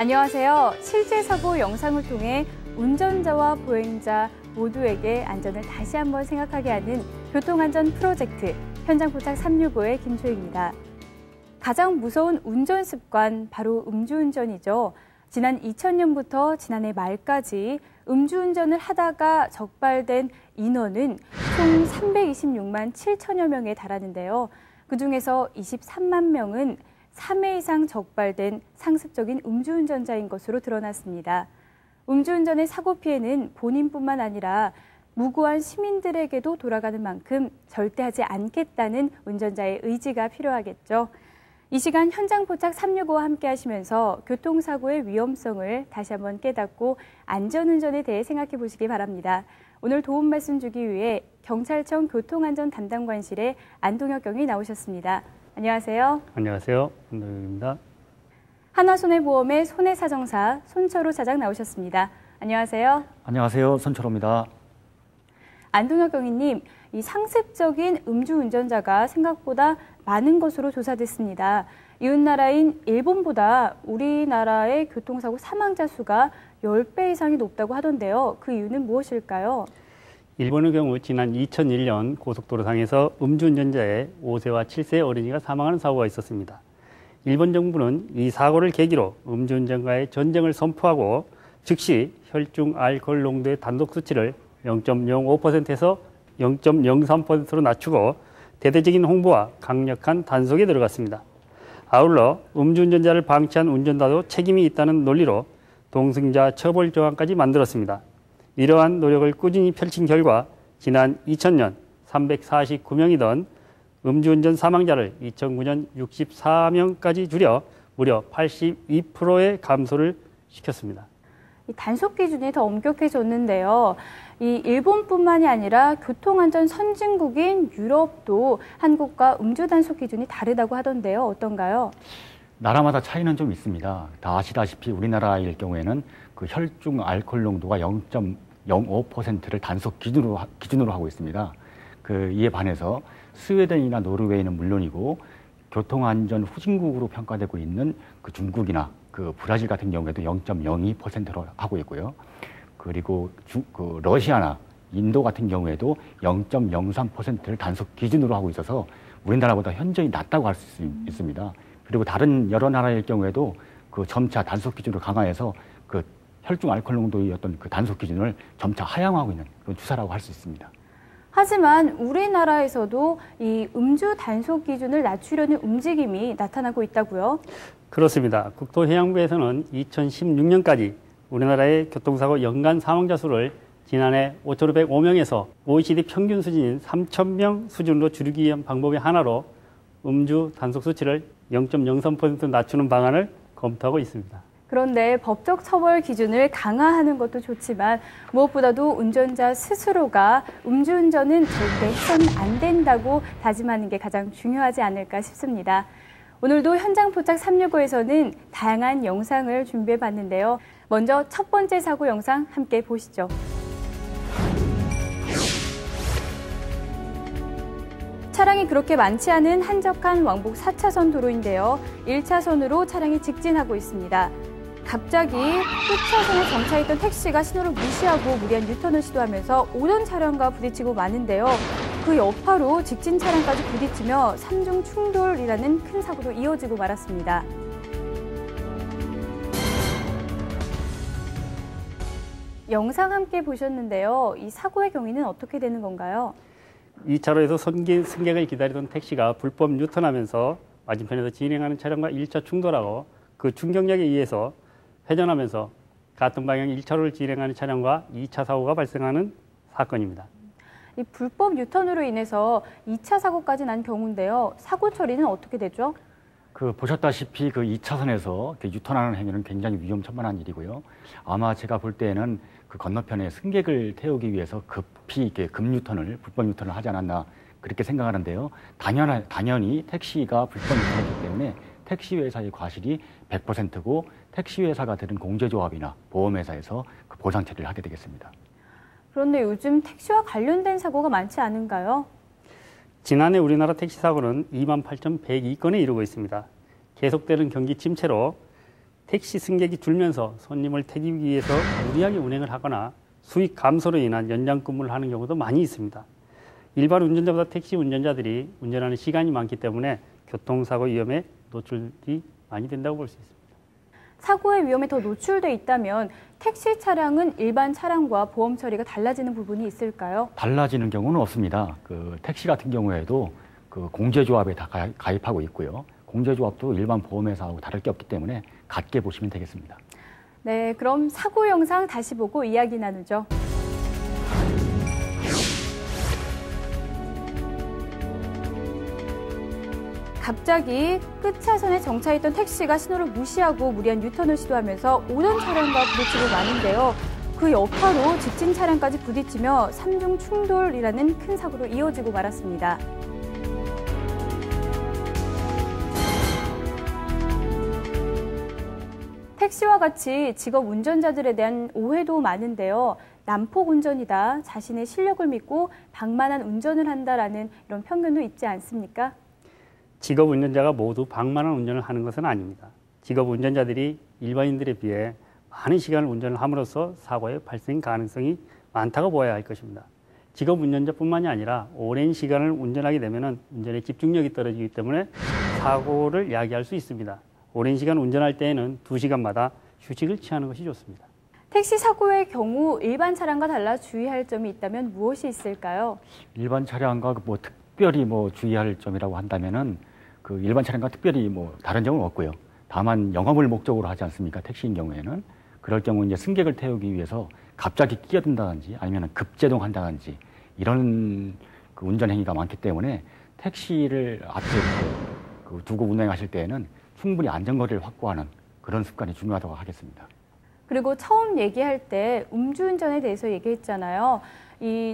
안녕하세요. 실제 사고 영상을 통해 운전자와 보행자 모두에게 안전을 다시 한번 생각하게 하는 교통안전 프로젝트 현장 포착 365의 김초희입니다. 가장 무서운 운전 습관 바로 음주운전이죠. 지난 2000년부터 지난해 말까지 음주운전을 하다가 적발된 인원은 총 326만 7천여 명에 달하는데요. 그중에서 23만 명은 3회 이상 적발된 상습적인 음주운전자인 것으로 드러났습니다. 음주운전의 사고 피해는 본인뿐만 아니라 무고한 시민들에게도 돌아가는 만큼 절대 하지 않겠다는 운전자의 의지가 필요하겠죠. 이 시간 현장 포착 365와 함께 하시면서 교통사고의 위험성을 다시 한번 깨닫고 안전운전에 대해 생각해 보시기 바랍니다. 오늘 도움 말씀 주기 위해 경찰청 교통안전 담당관실의 안동혁 경위 나오셨습니다. 안녕하세요. 안녕하세요. 안동혁입니다. 한화손해보험의 손해사정사 손철호 사장 나오셨습니다. 안녕하세요. 안녕하세요. 손철호입니다. 안동혁 경위님, 이 상습적인 음주운전자가 생각보다 많은 것으로 조사됐습니다. 이웃나라인 일본보다 우리나라의 교통사고 사망자 수가 10배 이상이 높다고 하던데요. 그 이유는 무엇일까요? 일본의 경우 지난 2001년 고속도로상에서 음주운전자의 5세와 7세 어린이가 사망하는 사고가 있었습니다. 일본 정부는 이 사고를 계기로 음주운전과의 전쟁을 선포하고 즉시 혈중 알코올 농도의 단속 수치를 0.05%에서 0.03%로 낮추고 대대적인 홍보와 강력한 단속에 들어갔습니다. 아울러 음주운전자를 방치한 운전자도 책임이 있다는 논리로 동승자 처벌 조항까지 만들었습니다. 이러한 노력을 꾸준히 펼친 결과 지난 2000년 349명이던 음주운전 사망자를 2009년 64명까지 줄여 무려 82%의 감소를 시켰습니다. 단속 기준이 더 엄격해졌는데요. 이 일본뿐만이 아니라 교통안전 선진국인 유럽도 한국과 음주 단속 기준이 다르다고 하던데요. 어떤가요? 나라마다 차이는 좀 있습니다. 다 아시다시피 우리나라일 경우에는 그 혈중 알코올 농도가 0.05%를 단속 기준으로 하고 있습니다. 이에 반해서 스웨덴이나 노르웨이는 물론이고 교통안전 후진국으로 평가되고 있는 그 중국이나 그 브라질 같은 경우에도 0.02%로 하고 있고요. 그리고 러시아나 인도 같은 경우에도 0.03%를 단속 기준으로 하고 있어서 우리나라보다 현저히 낮다고 할 수 있습니다. 그리고 다른 여러 나라일 경우에도 그 점차 단속 기준을 강화해서 그 혈중 알코올 농도의 어떤 그 단속 기준을 점차 하향하고 있는 그런 추세라고 할 수 있습니다. 하지만 우리나라에서도 이 음주 단속 기준을 낮추려는 움직임이 나타나고 있다고요? 그렇습니다. 국토해양부에서는 2016년까지 우리나라의 교통사고 연간 사망자 수를 지난해 5,505명에서 OECD 평균 수준인 3,000명 수준으로 줄이기 위한 방법의 하나로 음주 단속 수치를 0.03% 낮추는 방안을 검토하고 있습니다. 그런데 법적 처벌 기준을 강화하는 것도 좋지만 무엇보다도 운전자 스스로가 음주운전은 절대 해서는 안 된다고 다짐하는 게 가장 중요하지 않을까 싶습니다. 오늘도 현장 포착 365에서는 다양한 영상을 준비해봤는데요. 먼저 첫 번째 사고 영상 함께 보시죠. 차량이 그렇게 많지 않은 한적한 왕복 4차선 도로인데요. 1차선으로 차량이 직진하고 있습니다. 갑자기 끝차선에 정차했던 택시가 신호를 무시하고 무리한 유턴을 시도하면서 오던 차량과 부딪히고 마는데요. 그 여파로 직진 차량까지 부딪히며 3중 충돌이라는 큰 사고도 이어지고 말았습니다. 영상 함께 보셨는데요. 이 사고의 경위는 어떻게 되는 건가요? 2차로에서 승객을 기다리던 택시가 불법 유턴하면서 맞은편에서 진행하는 차량과 1차 충돌하고 그 충격력에 의해서 회전하면서 같은 방향 1차로를 진행하는 차량과 2차 사고가 발생하는 사건입니다. 이 불법 유턴으로 인해서 2차 사고까지 난 경우인데요. 사고 처리는 어떻게 되죠? 보셨다시피 2차선에서 유턴하는 행위는 굉장히 위험천만한 일이고요. 아마 제가 볼 때에는 그 건너편에 승객을 태우기 위해서 급히 급유턴을, 불법 유턴을 하지 않았나 그렇게 생각하는데요. 당연히 택시가 불법 유턴이기 때문에 택시 회사의 과실이 100%고 택시 회사가 들은 공제조합이나 보험회사에서 그 보상 처리를 하게 되겠습니다. 그런데 요즘 택시와 관련된 사고가 많지 않은가요? 지난해 우리나라 택시 사고는 28,102건에 이르고 있습니다. 계속되는 경기 침체로 택시 승객이 줄면서 손님을 태우기 위해서 무리하게 운행을 하거나 수익 감소로 인한 연장 근무를 하는 경우도 많이 있습니다. 일반 운전자보다 택시 운전자들이 운전하는 시간이 많기 때문에 교통사고 위험에 노출이 많이 된다고 볼 수 있습니다. 사고의 위험에 더 노출돼 있다면 택시 차량은 일반 차량과 보험 처리가 달라지는 부분이 있을까요? 달라지는 경우는 없습니다. 그 택시 같은 경우에도 그 공제조합에 다 가입하고 있고요. 공제조합도 일반 보험회사하고 다를 게 없기 때문에 같게 보시면 되겠습니다. 네, 그럼 사고 영상 다시 보고 이야기 나누죠. 갑자기 끝차선에 정차했던 택시가 신호를 무시하고 무리한 유턴을 시도하면서 오던 차량과 부딪히고 마는데요. 그 여파로 직진 차량까지 부딪히며 3중 충돌이라는 큰 사고로 이어지고 말았습니다. 택시와 같이 직업 운전자들에 대한 오해도 많은데요. 난폭 운전이다, 자신의 실력을 믿고 방만한 운전을 한다라는 이런 편견도 있지 않습니까? 직업 운전자가 모두 방만한 운전을 하는 것은 아닙니다. 직업 운전자들이 일반인들에 비해 많은 시간을 운전을 함으로써 사고의 발생 가능성이 많다고 보아야 할 것입니다. 직업 운전자뿐만이 아니라 오랜 시간을 운전하게 되면 운전의 집중력이 떨어지기 때문에 사고를 야기할 수 있습니다. 오랜 시간 운전할 때에는 2시간마다 휴식을 취하는 것이 좋습니다. 택시 사고의 경우 일반 차량과 달라 주의할 점이 있다면 무엇이 있을까요? 일반 차량과 특별히 주의할 점이라고 한다면은 그 일반 차량과 특별히 다른 점은 없고요. 다만 영업을 목적으로 하지 않습니까? 택시인 경우에는 그럴 경우 이제 승객을 태우기 위해서 갑자기 끼어든다든지 아니면 급제동한다든지 이런 그 운전 행위가 많기 때문에 택시를 앞에 두고 운행하실 때에는 충분히 안전거리를 확보하는 그런 습관이 중요하다고 하겠습니다. 그리고 처음 얘기할 때 음주운전에 대해서 얘기했잖아요.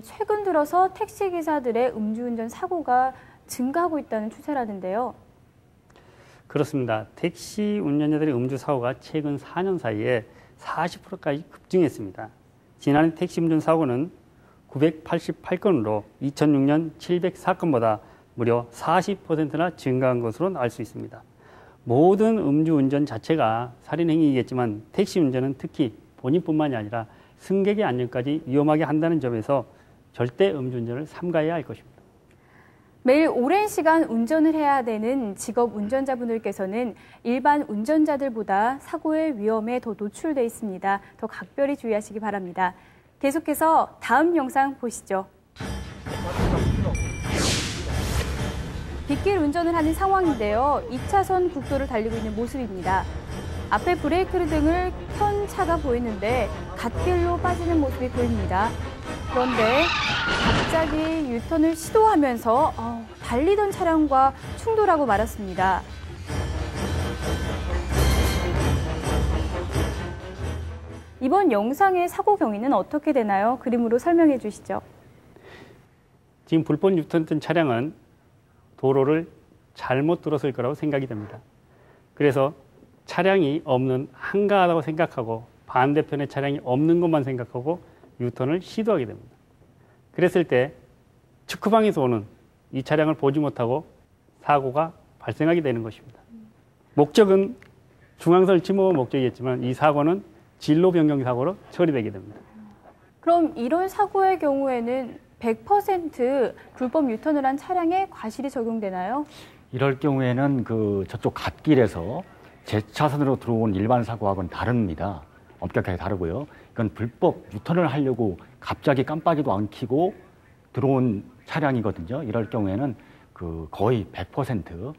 최근 들어서 택시 기사들의 음주운전 사고가 증가하고 있다는 추세라는데요. 그렇습니다. 택시 운전자들의 음주 사고가 최근 4년 사이에 40%까지 급증했습니다. 지난해 택시 운전 사고는 988건으로 2006년 704건보다 무려 40%나 증가한 것으로 알 수 있습니다. 모든 음주운전 자체가 살인행위이겠지만 택시 운전은 특히 본인뿐만이 아니라 승객의 안전까지 위험하게 한다는 점에서 절대 음주운전을 삼가해야 할 것입니다. 매일 오랜 시간 운전을 해야 되는 직업 운전자분들께서는 일반 운전자들보다 사고의 위험에 더 노출돼 있습니다. 더 각별히 주의하시기 바랍니다. 계속해서 다음 영상 보시죠. 빗길 운전을 하는 상황인데요. 2차선 국도를 달리고 있는 모습입니다. 앞에 브레이크 등을 켠 차가 보이는데 갓길로 빠지는 모습이 보입니다. 그런데 갑자기 유턴을 시도하면서 달리던 차량과 충돌하고 말았습니다. 이번 영상의 사고 경위는 어떻게 되나요? 그림으로 설명해 주시죠. 지금 불법 유턴했던 차량은 도로를 잘못 들었을 거라고 생각이 됩니다. 그래서 차량이 없는 한가하다고 생각하고 반대편에 차량이 없는 것만 생각하고 유턴을 시도하게 됩니다. 그랬을 때 측후방에서 오는 이 차량을 보지 못하고 사고가 발생하게 되는 것입니다. 목적은 중앙선을 침범한 목적이겠지만 이 사고는 진로 변경 사고로 처리되게 됩니다. 그럼 이런 사고의 경우에는 100% 불법 유턴을 한 차량에 과실이 적용되나요? 이럴 경우에는 저쪽 갓길에서 제 차선으로 들어온 일반 사고하고는 다릅니다. 엄격하게 다르고요. 이건 불법 유턴을 하려고 갑자기 깜빡이도 안 켜고 들어온 차량이거든요. 이럴 경우에는 거의 100%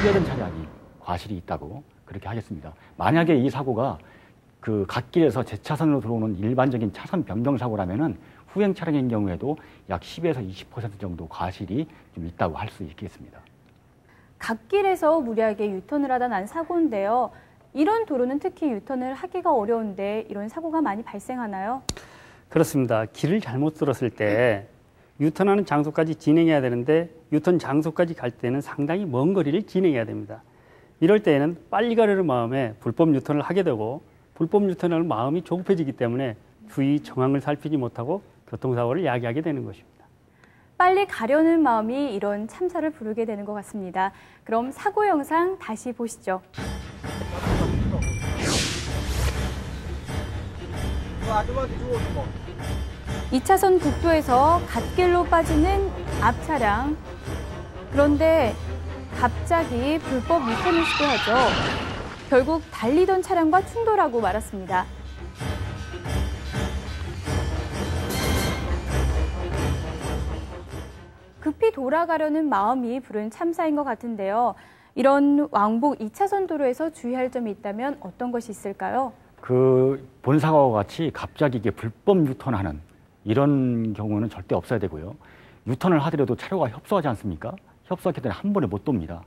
뛰어든 차량이 과실이 있다고 그렇게 하겠습니다. 만약에 이 사고가 갓길에서 제 차선으로 들어오는 일반적인 차선 변경 사고라면은 후행 차량인 경우에도 약 10에서 20% 정도 과실이 좀 있다고 할 수 있겠습니다. 갓길에서 무리하게 유턴을 하다 난 사고인데요. 이런 도로는 특히 유턴을 하기가 어려운데 이런 사고가 많이 발생하나요? 그렇습니다. 길을 잘못 들었을 때 유턴하는 장소까지 진행해야 되는데 유턴 장소까지 갈 때는 상당히 먼 거리를 진행해야 됩니다. 이럴 때에는 빨리 가려는 마음에 불법 유턴을 하게 되고 불법 유턴하는 마음이 조급해지기 때문에 주의 정황을 살피지 못하고 교통사고를 야기하게 되는 것입니다. 빨리 가려는 마음이 이런 참사를 부르게 되는 것 같습니다. 그럼 사고 영상 다시 보시죠. 2차선 국도에서 갓길로 빠지는 앞 차량. 그런데 갑자기 불법 유턴을 시도하죠. 결국 달리던 차량과 충돌하고 말았습니다. 급히 돌아가려는 마음이 부른 참사인 것 같은데요. 이런 왕복 2차선 도로에서 주의할 점이 있다면 어떤 것이 있을까요? 그 본사고와 같이 갑자기 이게 불법 유턴하는 이런 경우는 절대 없어야 되고요. 유턴을 하더라도 차로가 협소하지 않습니까? 협소하기 때문에 한 번에 못 돕니다.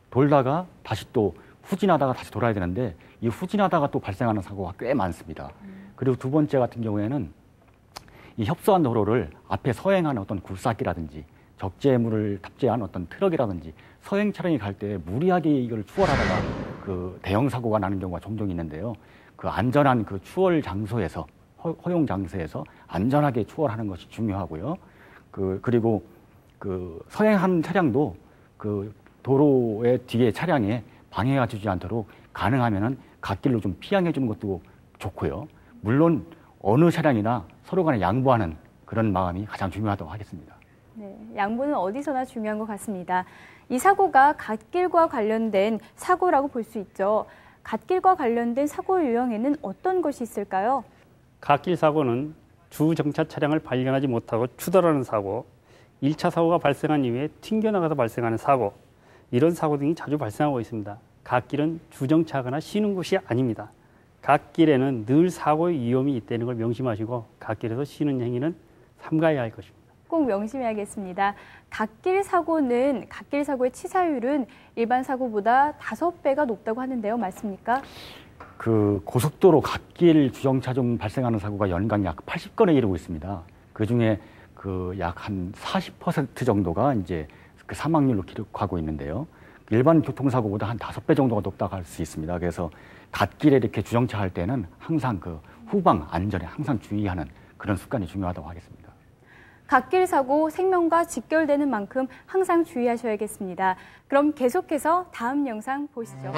돌다가 다시 또 후진하다가 다시 돌아야 되는데 이 후진하다가 또 발생하는 사고가 꽤 많습니다. 그리고 두 번째 같은 경우에는 이 협소한 도로를 앞에 서행하는 어떤 굴삭기라든지 적재물을 탑재한 어떤 트럭이라든지 서행 차량이 갈 때 무리하게 이걸 추월하다가 그 대형 사고가 나는 경우가 종종 있는데요. 그 안전한 그 추월 장소에서 허용 장소에서 안전하게 추월하는 것이 중요하고요. 그리고 그 서행하는 차량도 그 도로의 뒤에 차량에 방해가 주지 않도록 가능하면은 갓길로 좀 피항해 주는 것도 좋고요. 물론 어느 차량이나 서로 간에 양보하는 그런 마음이 가장 중요하다고 하겠습니다. 네, 양보는 어디서나 중요한 것 같습니다. 이 사고가 갓길과 관련된 사고라고 볼 수 있죠. 갓길과 관련된 사고 유형에는 어떤 것이 있을까요? 갓길 사고는 주정차 차량을 발견하지 못하고 추돌하는 사고, 1차 사고가 발생한 이후에 튕겨나가서 발생하는 사고, 이런 사고 등이 자주 발생하고 있습니다. 갓길은 주정차거나 쉬는 곳이 아닙니다. 갓길에는 늘 사고의 위험이 있다는 걸 명심하시고 갓길에서 쉬는 행위는 삼가해야 할 것입니다. 꼭 명심해야겠습니다. 갓길 사고의 치사율은 일반 사고보다 5배가 높다고 하는데요. 맞습니까? 그 고속도로 갓길 주정차 중 발생하는 사고가 연간 약 80건에 이르고 있습니다. 그 중에 그 약 한 40% 정도가 이제 그 사망률로 기록하고 있는데요. 일반 교통사고보다 한 5배 정도가 높다고 할 수 있습니다. 그래서 갓길에 이렇게 주정차 할 때는 항상 그 후방 안전에 항상 주의하는 그런 습관이 중요하다고 하겠습니다. 갓길 사고 생명과 직결되는 만큼 항상 주의하셔야겠습니다. 그럼 계속해서 다음 영상 보시죠.